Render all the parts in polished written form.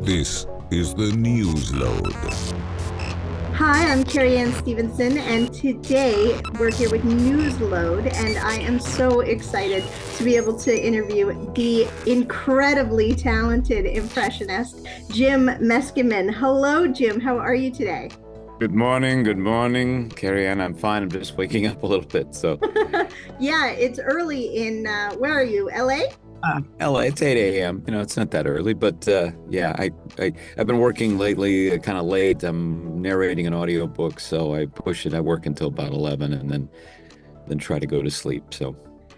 This is the Newsload. Hi, I'm Carrie Anne Stevenson, and today we're here with Newsload, and I am so excited to be able to interview the incredibly talented impressionist, Jim Meskimen. Hello, Jim. How are you today? Good morning, Carrie Anne. I'm fine. I'm just waking up a little bit. So, Yeah, it's early in, where are you, LA? LA, it's 8 a.m. It's not that early, but yeah, I've been working lately kind of late. I'm narrating an audiobook, so I push it. I work until about 11 and then try to go to sleep. So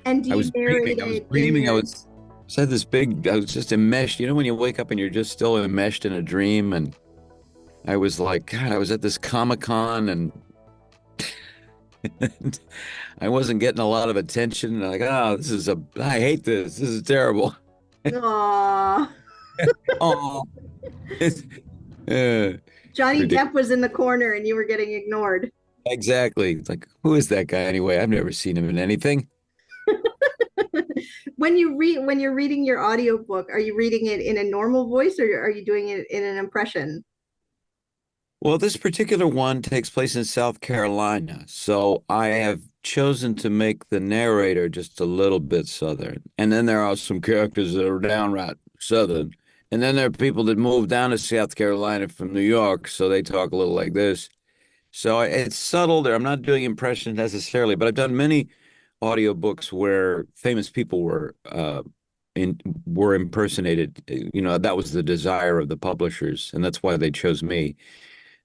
And do I you was narrate dreaming. I was it in dreaming. your I was just enmeshed. When you wake up and you're just still enmeshed in a dream, and I was like, God, I was at this Comic-Con and I wasn't getting a lot of attention. Like, oh, I hate this. This is terrible. Aw. Oh, it's, Johnny ridiculous. Depp was in the corner and you were getting ignored. Exactly. It's like, who is that guy anyway? I've never seen him in anything. When you're reading your audiobook, are you reading it in a normal voice or are you doing it in an impression? Well, this particular one takes place in South Carolina, so I have chosen to make the narrator just a little bit Southern. And then there are some characters that are downright Southern. And then there are people that moved down to South Carolina from New York, so they talk a little like this. So it's subtle there. I'm not doing impressions necessarily, but I've done many audiobooks where famous people in were impersonated. That was the desire of the publishers, and that's why they chose me.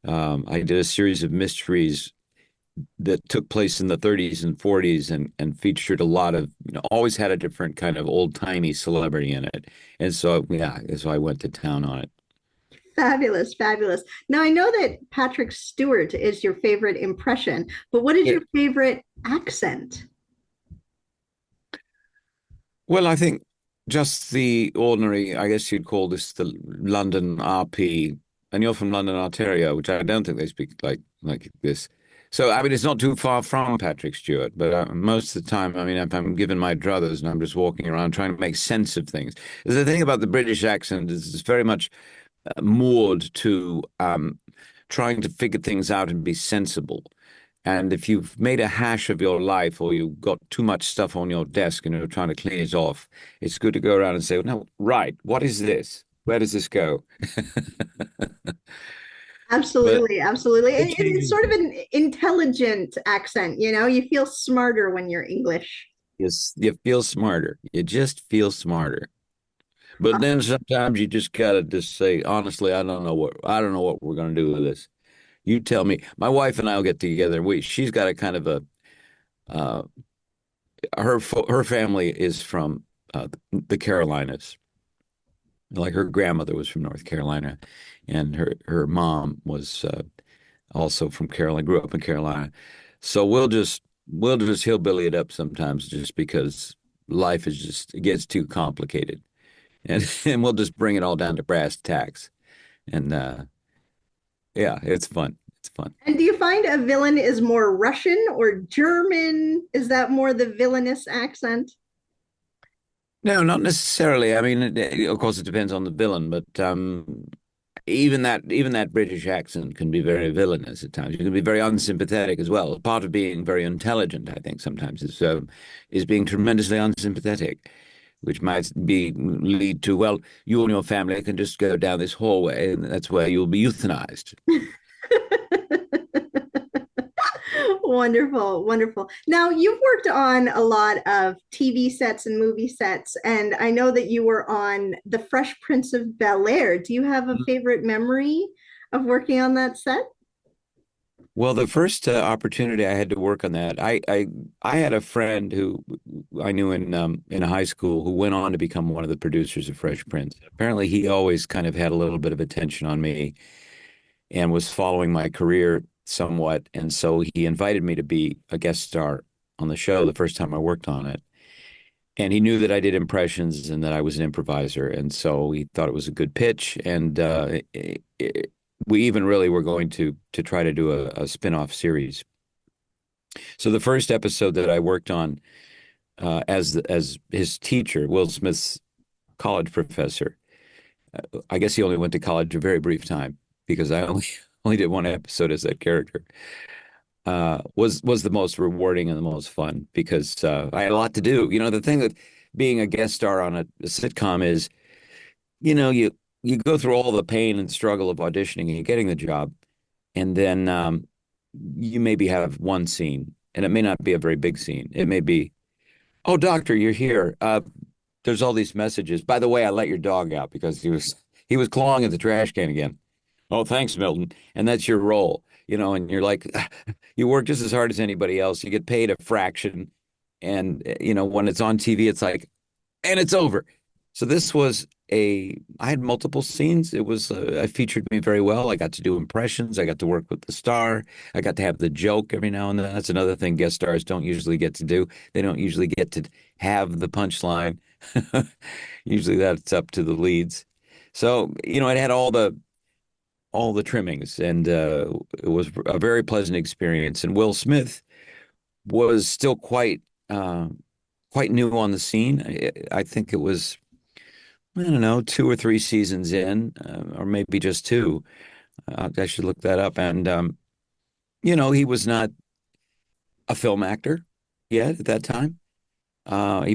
I did a series of mysteries that took place in the 30s and 40s and featured a lot of, always had a different kind of old-timey celebrity in it. And so, yeah, so I went to town on it. Fabulous, fabulous. Now I know that Patrick Stewart is your favorite impression, but what is Yeah. your favorite accent? Well, I think just the ordinary, I guess you'd call this the London RP, and you're from London, Ontario, which I don't think they speak like this. So, I mean, it's not too far from Patrick Stewart, but most of the time, I mean, if I'm given my druthers and I'm just walking around trying to make sense of things. The thing about the British accent is it's very much moored to trying to figure things out and be sensible. And if you've made a hash of your life or you've got too much stuff on your desk and you're trying to clean it off, it's good to go around and say, no, right, what is this? Where does this go? But Absolutely, absolutely. it It's changes. sort of an intelligent accent, you know, you feel smarter when you're English. You feel smarter. You just feel smarter. But then sometimes you just gotta just say, honestly, I don't know what we're gonna do with this. You tell me. My wife and I'll get together. She's got a kind of a uh, her family is from the Carolinas. Like her grandmother was from North Carolina, and her mom was also from Carolina, grew up in Carolina. So we'll just hillbilly it up sometimes, just because life is just it gets too complicated, and and we'll just bring it all down to brass tacks, and yeah, it's fun. It's fun. And do you find a villain is more Russian or German? Is that more the villainous accent? No, not necessarily. I mean, of course, it depends on the villain, but even that British accent can be very villainous at times. You can be very unsympathetic as well. Part of being very intelligent, I think, sometimes is being tremendously unsympathetic, which might be lead to, well, you and your family can just go down this hallway, and that's where you'll be euthanized. Wonderful, wonderful. Now, you've worked on a lot of TV sets and movie sets, and I know that you were on The Fresh Prince of Bel-Air. Do you have a favorite memory of working on that set? Well, the first opportunity I had to work on that, I had a friend who I knew in high school who went on to become one of the producers of Fresh Prince. Apparently, he always kind of had a little bit of attention on me and was following my career somewhat, and so he invited me to be a guest star on the show the first time I worked on it. And he knew that I did impressions and that I was an improviser, and so he thought it was a good pitch. And we even really were going to try to do a spin-off series. So the first episode that I worked on as his teacher, Will Smith's college professor, I guess he only went to college a very brief time because I only only did one episode as that character. Was the most rewarding and the most fun because I had a lot to do. You know, the thing with being a guest star on a sitcom is, you know, you go through all the pain and struggle of auditioning and getting the job, and then you maybe have one scene, and it may not be a very big scene. It may be, "Oh, doctor, you're here. There's all these messages. By the way, I let your dog out because he was clawing at the trash can again. Oh, thanks, Milton." And that's your role, you know, and you're like, you work just as hard as anybody else. You get paid a fraction. And, you know, when it's on TV, it's like, and it's over. So this was I had multiple scenes. It featured me very well. I got to do impressions. I got to work with the star. I got to have the joke every now and then. That's another thing guest stars don't usually get to do. They don't usually get to have the punchline. Usually that's up to the leads. So, you know, it had all the trimmings, and it was a very pleasant experience. And Will Smith was still quite new on the scene. I think it was, I don't know, 2 or 3 seasons in, or maybe just two. I should look that up. And you know, he was not a film actor yet at that time. I'm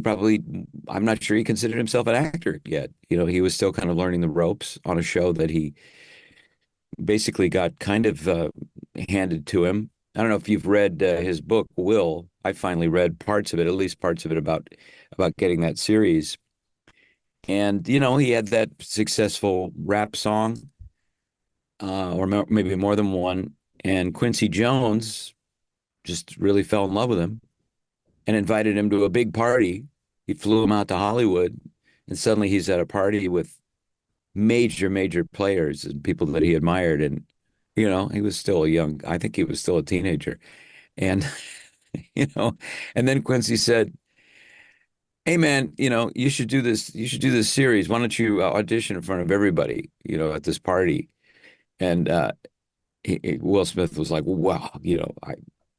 not sure he considered himself an actor yet. You know, he was still kind of learning the ropes on a show that he basically got kind of handed to him. I don't know if you've read his book, Will. I finally read parts of it, at least parts of it about getting that series. And you know, he had that successful rap song, maybe more than one. And Quincy Jones just really fell in love with him and invited him to a big party. He flew him out to Hollywood, and suddenly he's at a party with major players and people that he admired. And you know, he was still a young, I think he was still a teenager. And you know, and then Quincy said, "Hey man, you know, you should do this. You should do this series. Why don't you audition in front of everybody, you know, at this party?" And Will Smith was like, "Wow, you know,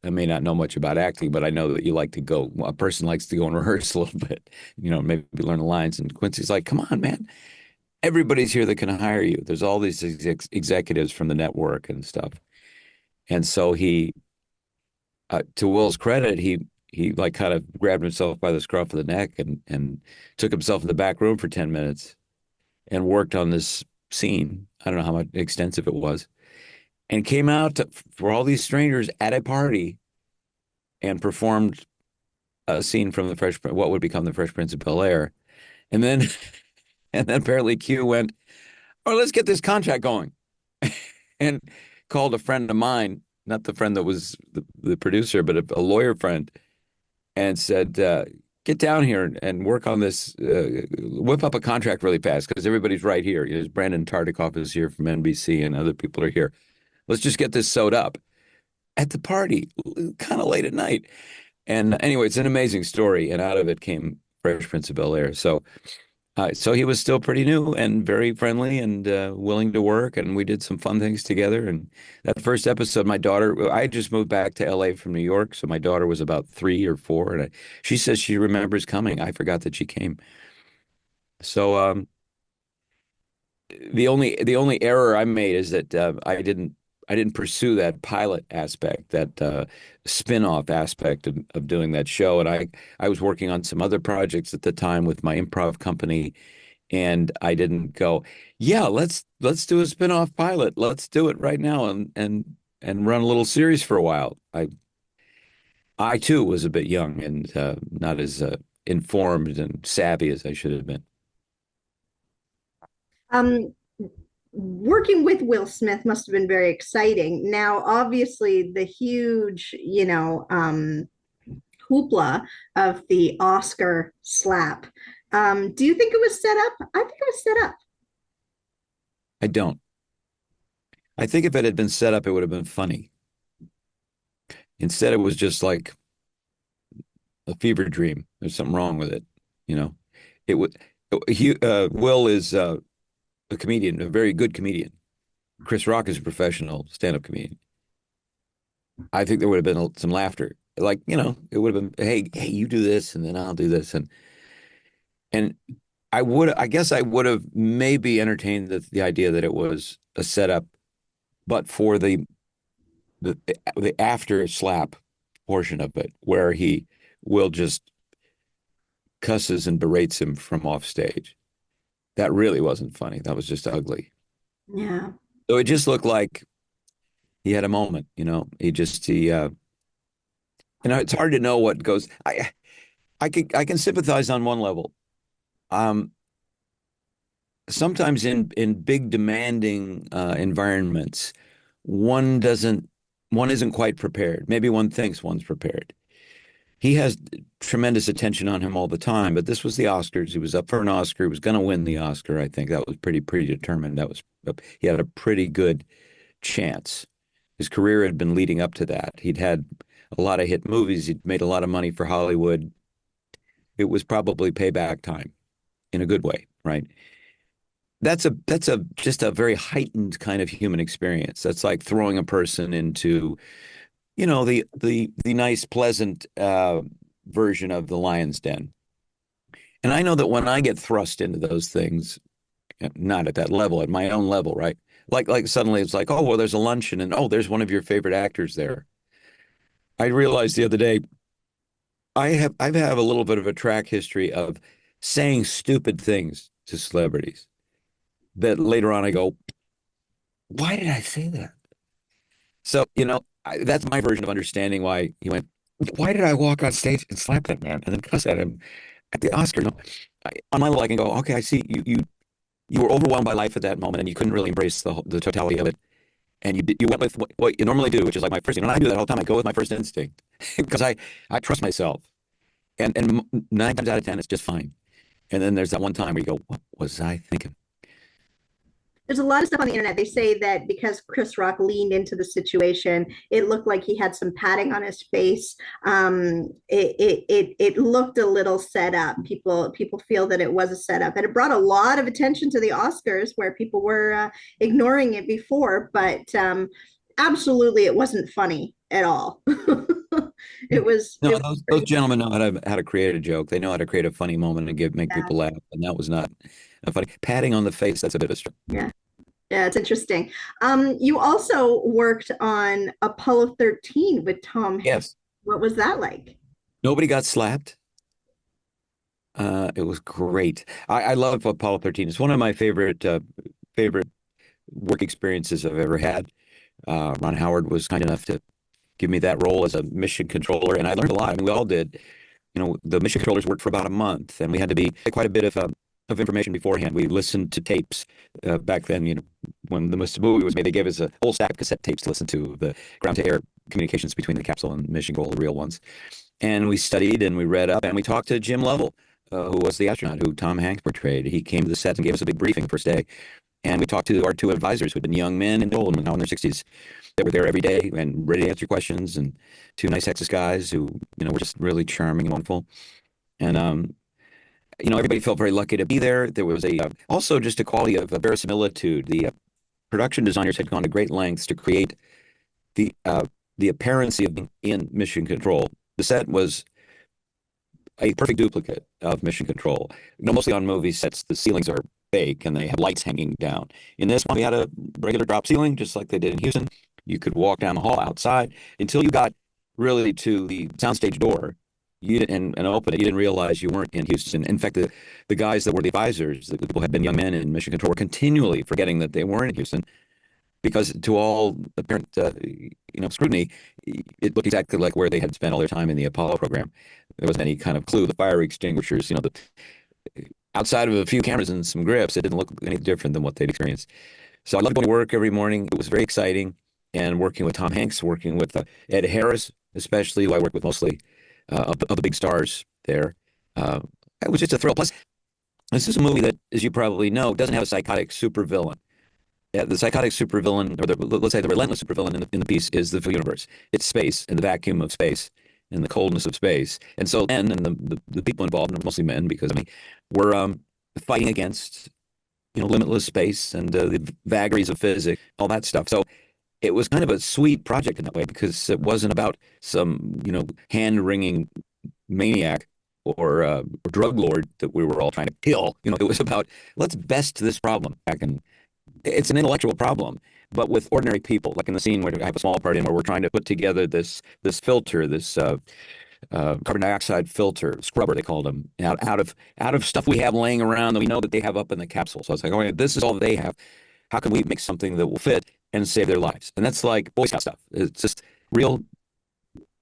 I may not know much about acting, but I know that you like to go. Well, a person likes to go and rehearse a little bit, you know, maybe learn the lines." And Quincy's like, "Come on, man. Everybody's here that can hire you. There's all these executives from the network and stuff." And so to Will's credit, he like kind of grabbed himself by the scruff of the neck and took himself in the back room for 10 minutes and worked on this scene. I don't know how much extensive it was, and came out for all these strangers at a party and performed a scene from what would become the Fresh Prince of Bel-Air. And then and then apparently Q went, "Oh, let's get this contract going," and called a friend of mine, not the friend that was the producer, but a lawyer friend, and said, "Get down here and work on this. Whip up a contract really fast because everybody's right here. There's Brandon Tartikoff is here from NBC and other people are here. Let's just get this sewed up at the party, kind of late at night." And anyway, it's an amazing story, and out of it came Fresh Prince of Bel-Air. So he was still pretty new and very friendly and willing to work, and we did some fun things together. And that first episode, my daughter, I had just moved back to LA from New York, so my daughter was about 3 or 4, and she says she remembers coming. I forgot that she came. So the only error I made is that I didn't pursue that pilot aspect, that spin-off aspect of doing that show. And I was working on some other projects at the time with my improv company, and I didn't go, "Yeah, let's do a spin-off pilot. Let's do it right now and run a little series for a while." I too was a bit young and not as informed and savvy as I should have been. Um, Working with Will Smith must have been very exciting. Now, obviously, the huge, hoopla of the Oscar slap. Do you think it was set up? I think it was set up. I don't. I think if it had been set up, it would have been funny. Instead, it was just like a fever dream. There's something wrong with it, you know. It would. Will is a comedian, a very good comedian. Chris Rock is a professional stand-up comedian. I think there would have been some laughter. Like, you know, it would have been, hey, you do this, and then I'll do this, and I guess I would have maybe entertained the idea that it was a setup, but for the the after slap portion of it, where he will just cusses and berates him from off stage. That really wasn't funny. That was just ugly. Yeah. So it just looked like he had a moment, it's hard to know what goes. I can sympathize on one level. Um, Sometimes in big demanding environments, one doesn't one isn't quite prepared. Maybe one thinks one's prepared. He has tremendous attention on him all the time, but this was the Oscars. He was up for an Oscar. He was going to win the Oscar. I think that was pretty predetermined. He had a pretty good chance. His career had been leading up to that. He'd had a lot of hit movies. He'd made a lot of money for Hollywood. It was probably payback time in a good way, right? That's a just a very heightened kind of human experience. That's like throwing a person into, the nice, pleasant version of the lion's den. And I know that when I get thrust into those things, not at that level, at my own level, right? Like suddenly it's like, oh, well, there's a luncheon, and oh, there's one of your favorite actors there. I realized the other day I have a little bit of a track history of saying stupid things to celebrities that later on I go, why did I say that? So, that's my version of understanding why he went, why did I walk on stage and slap that man and then cuss at him at the Oscar? No, on my level, I can go, okay, I see you were overwhelmed by life at that moment and you couldn't really embrace the totality of it. And you went with what you normally do, which is like my first thing. And I do that all the time. I go with my first instinct because I trust myself. And 9 times out of 10, it's just fine. And then there's that one time where you go, what was I thinking? There's a lot of stuff on the internet. They say that because Chris Rock leaned into the situation, it looked like he had some padding on his face. It looked a little set up. People feel that it was a setup, and it brought a lot of attention to the Oscars, where people were ignoring it before. But absolutely, it wasn't funny at all. It was. No, It was those gentlemen know how to create a joke. They know how to create a funny moment and make people laugh. And that was not a funny. Patting on the face, that's a bit of a stretch. yeah. Yeah, it's interesting. You also worked on Apollo 13 with Tom Hanks. Yes. What was that like? Nobody got slapped. It was great. I love Apollo 13. It's one of my favorite work experiences I've ever had. Ron Howard was kind enough to give me that role as a mission controller, and I learned a lot. I mean, we all did. The mission controllers worked for about a month, and we had to be quite a bit of information beforehand. We listened to tapes back then. When the movie was made, they gave us a whole stack of cassette tapes to listen to, the ground-to-air communications between the capsule and mission control, the real ones. And we studied and we read up and we talked to Jim Lovell, who was the astronaut who Tom Hanks portrayed. He came to the set and gave us a big briefing first day. And we talked to our two advisors who had been young men and old men, now in their 60s, that were there every day and ready to answer questions. And two nice Texas guys who, were just really charming and wonderful. And, everybody felt very lucky to be there. There was also just a quality of verisimilitude. The production designers had gone to great lengths to create the appearance of being in mission control. The set was a perfect duplicate of mission control. Mostly on movie sets, the ceilings are fake and they have lights hanging down. In this one, we had a regular drop ceiling, just like they did in Houston. You could walk down the hall outside until you got really to the soundstage door. And open it. You didn't realize you weren't in Houston. In fact, the guys that were the advisors, the people who had been young men in mission control, were continually forgetting that they weren't in Houston, because to all apparent scrutiny, it looked exactly like where they had spent all their time in the Apollo program. There wasn't any kind of clue. The fire extinguishers, outside of a few cameras and some grips, it didn't look any different than what they'd experienced. So I loved going to work every morning. It was very exciting, and working with Tom Hanks, working with Ed Harris, especially, who I worked with mostly. Of the big stars there. It was just a thrill. Plus, this is a movie that, as you probably know, doesn't have a psychotic supervillain. The psychotic supervillain, or let's say the relentless supervillain in the piece, is the universe. It's space and the vacuum of space and the coldness of space. And so men and the people involved, and mostly men, because were fighting against limitless space and the vagaries of physics, all that stuff. So it was kind of a sweet project in that way, because it wasn't about some, hand-wringing maniac or drug lord that we were all trying to kill. It was about let's best this problem back in. It's an intellectual problem, but with ordinary people, like in the scene where I have a small part in where we're trying to put together this filter, this carbon dioxide filter scrubber they called them out of stuff we have laying around that we know that they have up in the capsule. So I was like, oh, yeah, this is all they have. How can we make something that will fit and save their lives? And that's like Boy Scout stuff. It's just real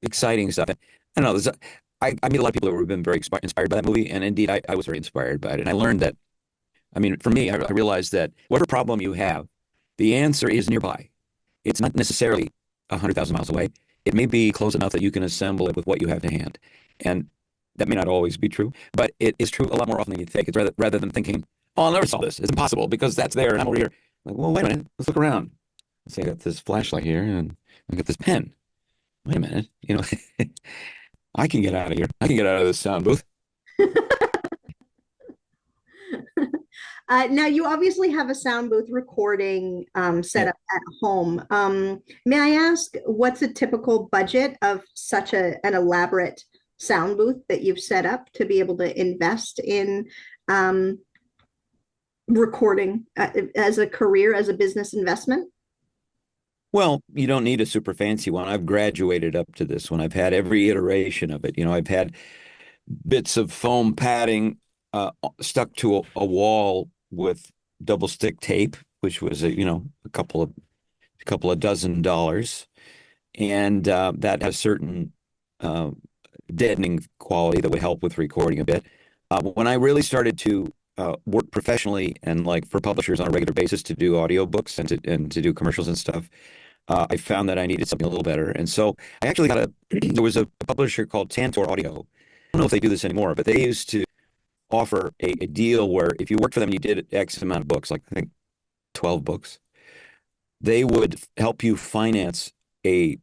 exciting stuff. I don't know. I meet a lot of people who have been very inspired by that movie, and indeed, I was very inspired by it. And I learned that, I mean, for me, I realized that whatever problem you have, the answer is nearby. It's not necessarily 100,000 miles away. It may be close enough that you can assemble it with what you have to hand. And that may not always be true, but it is true a lot more often than you think. It's rather than thinking, oh, I'll never solve this. It's impossible because that's there and I'm over here. Like, well, wait a minute. Let's look around. Let's see, I got this flashlight here and I got this pen. Wait a minute. I can get out of here. I can get out of this sound booth. Now, you obviously have a sound booth recording set up at home. May I ask, what's a typical budget of such an elaborate sound booth that you've set up to be able to invest in recording as a career, as a business investment? Well, you don't need a super fancy one. I've graduated up to this one. I've had every iteration of it. I've had bits of foam padding stuck to a wall with double stick tape, which was a couple of dozen dollars, and that has certain deadening quality that would help with recording a bit. When I really started to work professionally and like for publishers on a regular basis to do audiobooks and to do commercials and stuff, I found that I needed something a little better, and so I actually there was a publisher called Tantor Audio. I don't know if they do this anymore, but they used to offer a deal where if you worked for them and you did X amount of books, like I think 12 books, they would help you finance a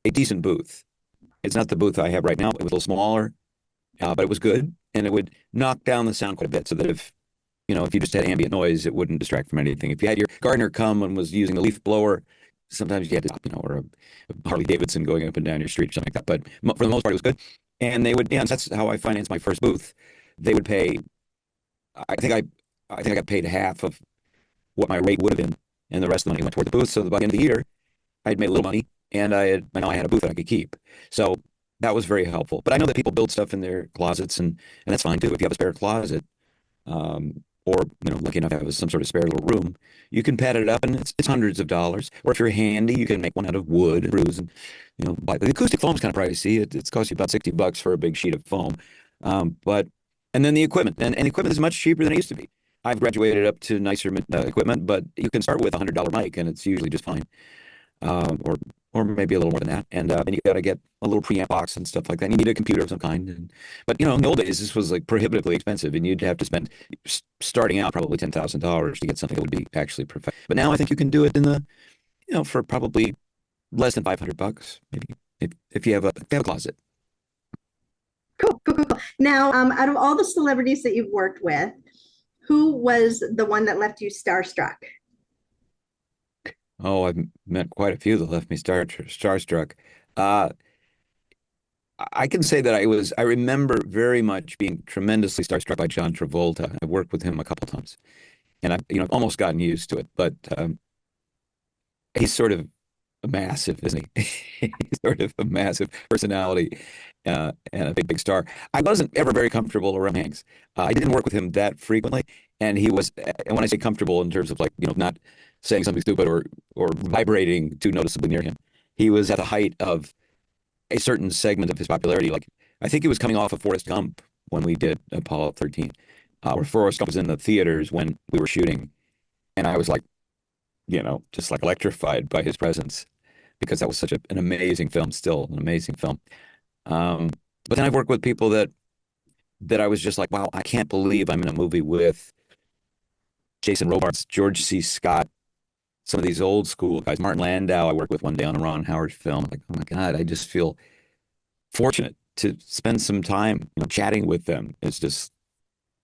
decent booth. It's not the booth I have right now. It was a little smaller, but it was good, and it would knock down the sound quite a bit so that if you just had ambient noise, it wouldn't distract from anything. If you had your gardener come and was using a leaf blower, sometimes you had to stop, or a Harley Davidson going up and down your street or something like that. But for the most part, it was good. And they would, that's how I financed my first booth. They would pay, I think I got paid half of what my rate would have been, and the rest of the money went toward the booth. So by the end of the year, I'd made a little money, and I had a booth that I could keep. So that was very helpful. But I know that people build stuff in their closets, and that's fine too. If you have a spare closet, or lucky enough to have some sort of spare little room, you can pad it up, and it's hundreds of dollars. Or if you're handy, you can make one out of wood and bruise, and buy the acoustic foam is kind of pricey. It's cost you about $60 for a big sheet of foam, and then the equipment, and equipment is much cheaper than it used to be. I've graduated up to nicer equipment, but you can start with a $100 mic, and it's usually just fine, or maybe a little more than that. And then you got to get a little preamp box and stuff like that. You need a computer of some kind. But in the old days, this was like prohibitively expensive, and you'd have to spend starting out probably $10,000 to get something that would be actually perfect. But now I think you can do it in for probably less than $500, maybe if you have a closet. Cool. Now, out of all the celebrities that you've worked with, who was the one that left you starstruck? Oh, I've met quite a few that left me starstruck. I can say that I remember very much being tremendously starstruck by John Travolta. I worked with him a couple times, and I've almost gotten used to it, but he's sort of a massive, isn't he? He's sort of a massive personality, and a big star. I wasn't ever very comfortable around Hanks. I didn't work with him that frequently, and he was, and when I say comfortable in terms of like, not saying something stupid or vibrating too noticeably near him, he was at the height of a certain segment of his popularity. Like, I think he was coming off of Forrest Gump when we did Apollo 13, where Forrest Gump was in the theaters when we were shooting, and I was like, just like electrified by his presence, because that was such an amazing film, still an amazing film. But then I've worked with people that I was just like, wow, I can't believe I'm in a movie with Jason Robards, George C. Scott, some of these old school guys. Martin Landau I worked with one day on a Ron Howard film. I'm like, oh my God, I just feel fortunate to spend some time chatting with them. It's just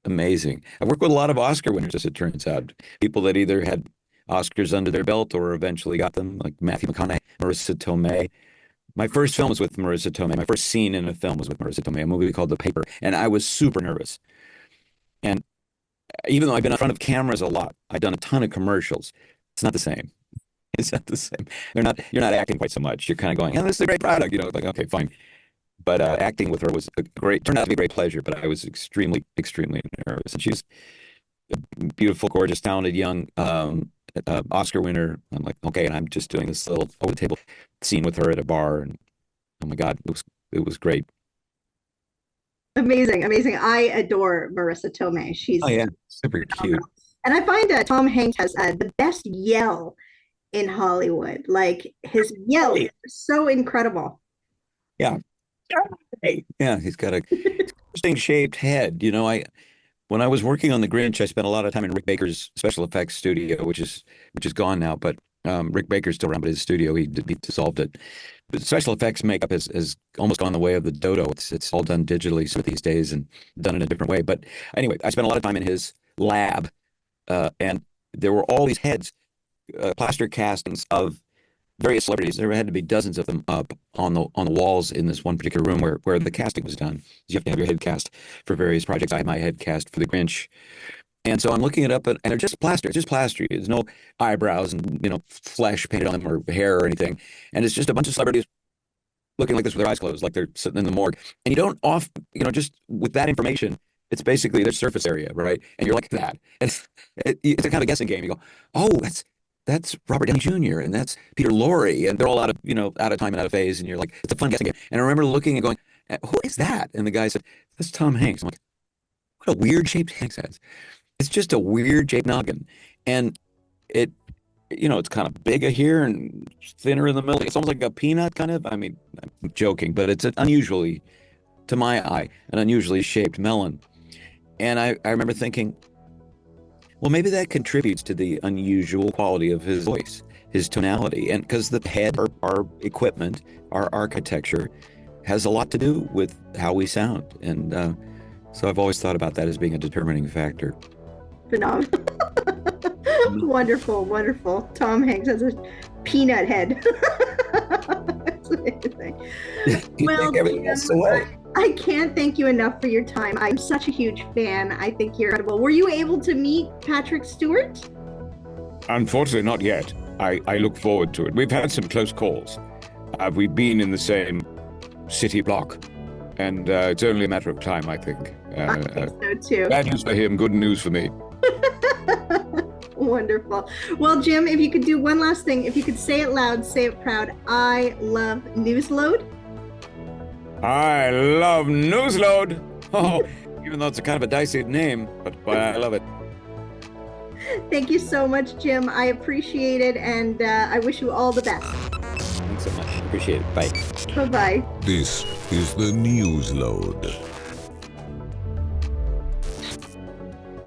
amazing. I worked with a lot of Oscar winners, as it turns out. People that either had Oscars under their belt or eventually got them, like Matthew McConaughey, Marissa Tomei. My first film was with Marissa Tomei. My first scene in a film was with Marissa Tomei, a movie called The Paper, and I was super nervous. And even though I've been in front of cameras a lot, I've done a ton of commercials. It's not the same. It's not the same. You're not acting quite so much. You're kind of going, oh, this is a great product, like, okay, fine. But acting with her was turned out to be a great pleasure, but I was extremely, extremely nervous. And she's a beautiful, gorgeous, talented, young Oscar winner. I'm like, okay, and I'm just doing this little over the table scene with her at a bar, and oh my God, it was great. Amazing, amazing. I adore Marissa Tomei. She's Oh yeah, super cute. And I find that Tom Hanks has the best yell in Hollywood. Like his yell is so incredible. Yeah. Yeah, he's got a interesting shaped head. When I was working on The Grinch, I spent a lot of time in Rick Baker's special effects studio, which is gone now, but Rick Baker's still around, but his studio, he dissolved it. But special effects makeup has almost gone the way of the dodo. It's all done digitally so these days and done in a different way. But anyway, I spent a lot of time in his lab, and there were all these heads, plaster castings of various celebrities. There had to be dozens of them up on the walls in this one particular room where the casting was done. You have to have your head cast for various projects. I had my head cast for The Grinch. And so I'm looking it up, and they're just plaster. It's just plaster. There's no eyebrows and flesh painted on them or hair or anything. And it's just a bunch of celebrities looking like this with their eyes closed, like they're sitting in the morgue. And you don't just with that information, it's basically their surface area, right? And you're like that. And it's a kind of guessing game. You go, oh, that's Robert Downey Jr. and that's Peter Lorre, and they're all out of time and out of phase. And you're like, it's a fun guessing game. And I remember looking and going, who is that? And the guy said, that's Tom Hanks. I'm like, what a weird shaped Hanks has. It's just a weird shaped noggin. And it's kind of bigger here and thinner in the middle. It's almost like a peanut kind of. I mean, I'm joking, but it's to my eye, an unusually shaped melon. And I remember thinking, well, maybe that contributes to the unusual quality of his voice, his tonality. And because the head, our equipment, our architecture has a lot to do with how we sound. And so I've always thought about that as being a determining factor. Phenomenal. Wonderful, wonderful. Tom Hanks has a peanut head. That's amazing. Well, I can't thank you enough for your time. I'm such a huge fan. I think you're incredible. Were you able to meet Patrick Stewart? Unfortunately, not yet. I look forward to it. We've had some close calls. We've been in the same city block, and it's only a matter of time, I think. I think so too. Bad news for him, good news for me. Wonderful. Well, Jim, if you could do one last thing, if you could say it loud, say it proud. I love Newsload. I love Newsload. Oh, even though it's a kind of a dicey name, but I love it. Thank you so much, Jim. I appreciate it, and I wish you all the best. Thanks so much. Appreciate it. Bye. Bye-bye. This is the Newsload.